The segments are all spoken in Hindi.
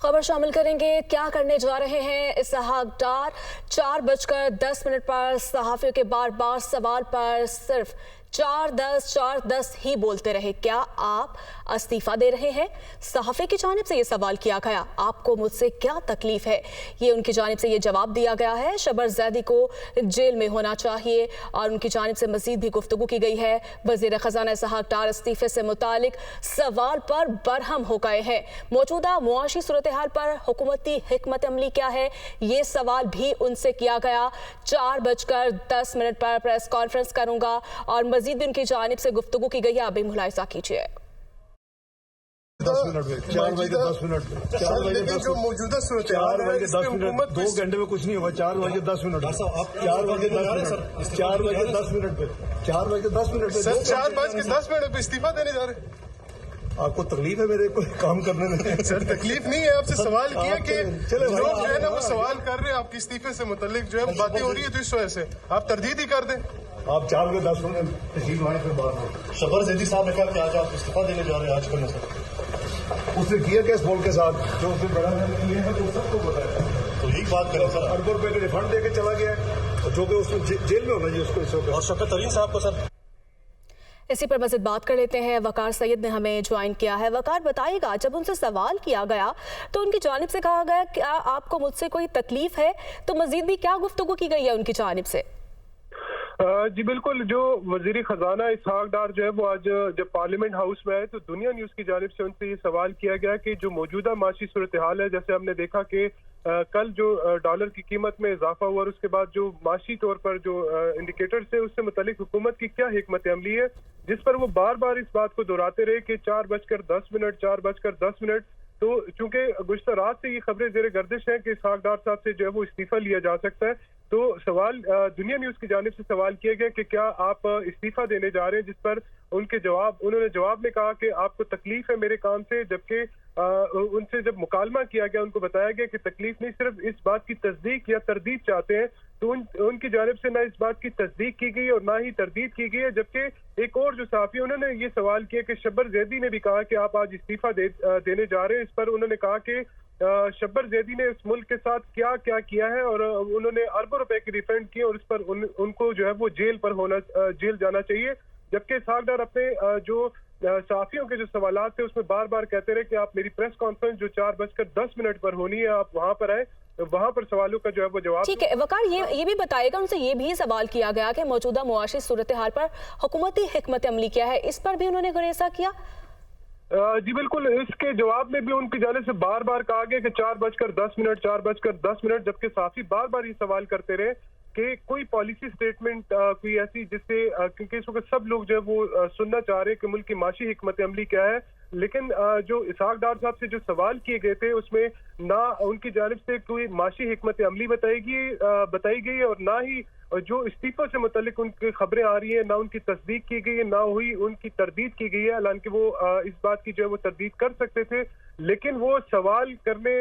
खबर शामिल करेंगे। क्या करने जा रहे हैं इसहाक डार? 4:10 पर सहाफियों के बार बार सवाल पर सिर्फ 4-10 ही बोलते रहे। क्या आप इस्तीफा दे रहे हैं? सहाफे की जानिब से ये सवाल किया गया, आपको मुझसे क्या तकलीफ है? ये उनकी जानिब से ये जवाब दिया गया है, शबर जैदी को जेल में होना चाहिए। और उनकी जानिब से मजीद भी गुफ्तगू की गई है। वज़ीर ख़ज़ाना इसहाक डार इस्तीफे से मुतालिक सवाल पर बरहम हो गए हैं। मौजूदा मुआशी सूरत हाल पर हुकूमती हिकमत अमली क्या है, ये सवाल भी उनसे किया गया। 4:10 पर प्रेस कॉन्फ्रेंस करूंगा और मजीद उनकी जानिब से गुफ्तगू की गई है। अभी मुलाहिजा कीजिए। 10 मिनट में 4 बजे 10 मिनट में 4 बजे 10 जो मौजूदा सूरत 4 बजे 10 मिनट 2 घंटे में कुछ नहीं हुआ। 4 बजे 10 मिनट 4 बजे 10 मिनट 4 बजे 10 मिनट पे 4 बजे 10 मिनट पे सर 4:10 पे इस्तीफा देने जा रहे हैं। आपको तकलीफ है मेरे को काम करने में? सर तकलीफ नहीं है, आपसे सवाल किया कि लोग जो है ना वो सवाल कर रहे हैं आपके इस्तीफे से मुतालिक जो है बातें हो रही है, तो इस वजह से आप तरदीद ही कर दें। आप 4 बजे 10 मिनट तहसील वाले से बात हो। शबर जैदी साहब ने कहा कि आज आप इस्तीफा देने जा रहे हैं आज करने से। उसने किया क्या इस बोल के साथ जो उसने बड़ा किया है तो सबको बताया। तो यही बात करें सर, अरबों रुपए के रिफंड देके चला गया जो कि उसको जेल में होना चाहिए उसको इस वक्त। और शौकत तरीन साहब को सर इसी पर मज़ीद बात कर लेते हैं। वकार सैयद ने हमें ज्वाइन किया है। वकार, बताइएगा, जब उनसे सवाल किया गया तो उनकी जानिब से कहा गया क्या आपको मुझसे कोई तकलीफ है, तो मज़ीद भी क्या गुफ्तगू की गई है उनकी जानिब से? जी बिल्कुल, जो वजीर खजाना इसहाक डार जो है वो आज जब पार्लियामेंट हाउस में आए तो दुनिया न्यूज की जानिब से उनसे ये सवाल किया गया कि जो मौजूदा माशी सूरत हाल है, जैसे हमने देखा कि कल जो डॉलर की कीमत में इजाफा हुआ और उसके बाद जो माशी तौर पर जो इंडिकेटर्स है उससे मुतालिक हुकूमत की क्या हिकमत अमली है, जिस पर वो बार बार इस बात को दोहराते रहे कि 4:10 4:10। तो चूंकि गुज़श्ता रात से ये खबरें जेर गर्दिश हैं कि इसहाक डार साहब से जो है वो इस्तीफा लिया जा सकता है, तो सवाल दुनिया न्यूज की जानिब से सवाल किया गया कि क्या आप इस्तीफा देने जा रहे हैं, जिस पर उन्होंने जवाब में कहा कि आपको तकलीफ है मेरे काम से। जबकि उनसे जब मुकालमा किया गया उनको बताया गया कि तकलीफ नहीं, सिर्फ इस बात की तस्दीक या तरदीद चाहते हैं। तो उनकी जानिब से ना इस बात की तस्दीक की गई और ना ही तरदीद की गई है। जबकि एक और जो साफी उन्होंने ये सवाल किया कि शबर जैदी ने भी कहा कि आप आज इस्तीफा देने जा रहे हैं। इस पर उन्होंने कहा कि शब्बर जैदी ने इस मुल्क के साथ क्या क्या किया है और उन्होंने अरबों रुपए की रिफंड किए और इस पर उनको जो है वो जेल जाना चाहिए। जबकि इसहाक डार अपने जो साफियों के जो सवालात थे उसमें बार बार कहते रहे कि आप मेरी प्रेस कॉन्फ्रेंस जो 4:10 पर होनी है आप वहां पर आए, वहां पर सवालों का जो है वो जवाब। ठीक है वकार, ये भी बताएगा, उनसे ये भी सवाल किया गया कि मौजूदा मुआशी सूरत हाल पर हुकूमती हिकमत अमली क्या है, इस पर भी उन्होंने गुरेज़ा किया। जी बिल्कुल, इसके जवाब में भी उनकी जाने से बार बार कहा गया कि 4:10 जबकि साफी बार बार ये सवाल करते रहे कि कोई पॉलिसी स्टेटमेंट कोई ऐसी जिससे क्योंकि इस वक्त सब लोग जो है वो सुनना चाह रहे हैं कि मुल्क की माशी हिकमत अमली क्या है। लेकिन जो इसहाक डार साहब से जो सवाल किए गए थे उसमें ना उनकी जानिब से कोई माशी हिकमत अमली बताई गई और ना ही जो इस्तीफा से मुतालिक उनकी खबरें आ रही है, ना उनकी तस्दीक की गई है, ना हुई उनकी तरदीद की गई है। हालांकि वो इस बात की जो है वो तरदीद कर सकते थे, लेकिन वो सवाल करने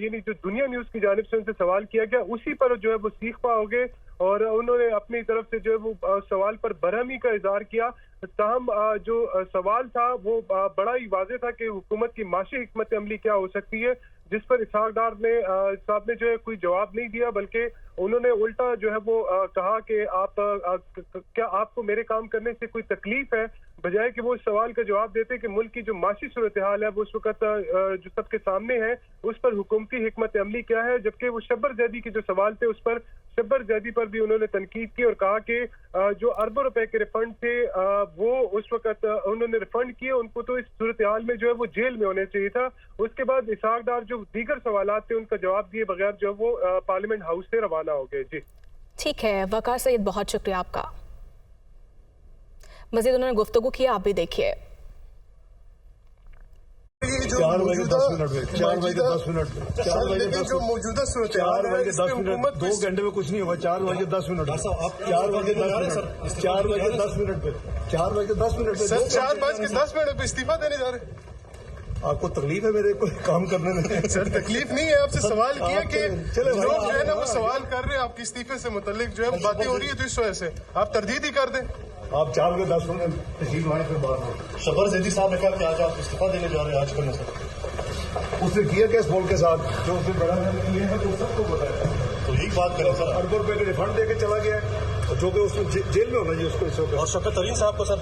यानी जो दुनिया न्यूज की जानिब से उनसे सवाल किया गया उसी पर जो है वो सीख पा हो गए और उन्होंने अपनी तरफ से जो है वो सवाल पर बरहमी का इजहार किया। ताहम जो सवाल था वो बड़ा ही वाज़ेह था कि हुकूमत की माशी हिकमत अमली क्या हो सकती है, जिस पर इसहाक डार साहब ने जो है कोई जवाब नहीं दिया, बल्कि उन्होंने उल्टा जो है वो कहा कि क्या आपको मेरे काम करने से कोई तकलीफ है, बजाय कि वो सवाल का जवाब देते कि मुल्क की जो माशी सूरत हाल है वो उस वक्त जो सबके सामने है उस पर हुकूमती हिकमत अमली क्या है। जबकि वो शब्बर जैदी के जो सवाल थे उस पर शब्बर जैदी पर भी उन्होंने तनकीद की और कहा कि जो अरबों रुपए के रिफंड थे वो उस वक्त उन्होंने रिफंड किए, उनको तो इस सूरत हाल में जो है वो जेल में होने चाहिए था। उसके बाद इसहाक डार जो दीगर सवालात थे उनका जवाब दिए बगैर जो है वो पार्लियामेंट हाउस से रवाना हो गए। जी ठीक है वकार सैयद, बहुत शुक्रिया आपका। मजीद उन्होंने गुफ्तगू किया, आप भी देखिए। 4 बजे 10 मिनट में 4 बजे 10 मिनट 4 बजे 10 जो मौजूदा सूरत 4 बजे 10 मिनट 2 घंटे में कुछ नहीं हुआ। 4 बजे 10 मिनट 4 बजे 10 मिनट 4 बजे 10 मिनट पे 4 बजे 10 मिनट पे सर 4:10 पे इस्तीफा देने जा रहे हैं। आपको तकलीफ है मेरे को काम करने में? सर तकलीफ नहीं है, आपसे सवाल किया कि लोग जो है ना वो सवाल कर रहे हैं आपके इस्तीफे से मुतालिक जो है बातें हो रही है, तो इस वजह से आप तरदीद ही कर दें। आप 4 बजे 10 मिनट तहसील वाले से बात हो। शबर जैदी साहब ने कहा कि आज आप इस्तीफा देने जा रहे हैं आज करने से। उसने किया क्या इस बॉल के साथ जो उसने बड़ा किए हैं तो सबको पता है। तो यही बात करें सर। अरबों रुपए के रिफंड देके चला गया है, जो कि उसको जेल में होना चाहिए उसको इस वक्त। और शौकत तरीन साहब को सर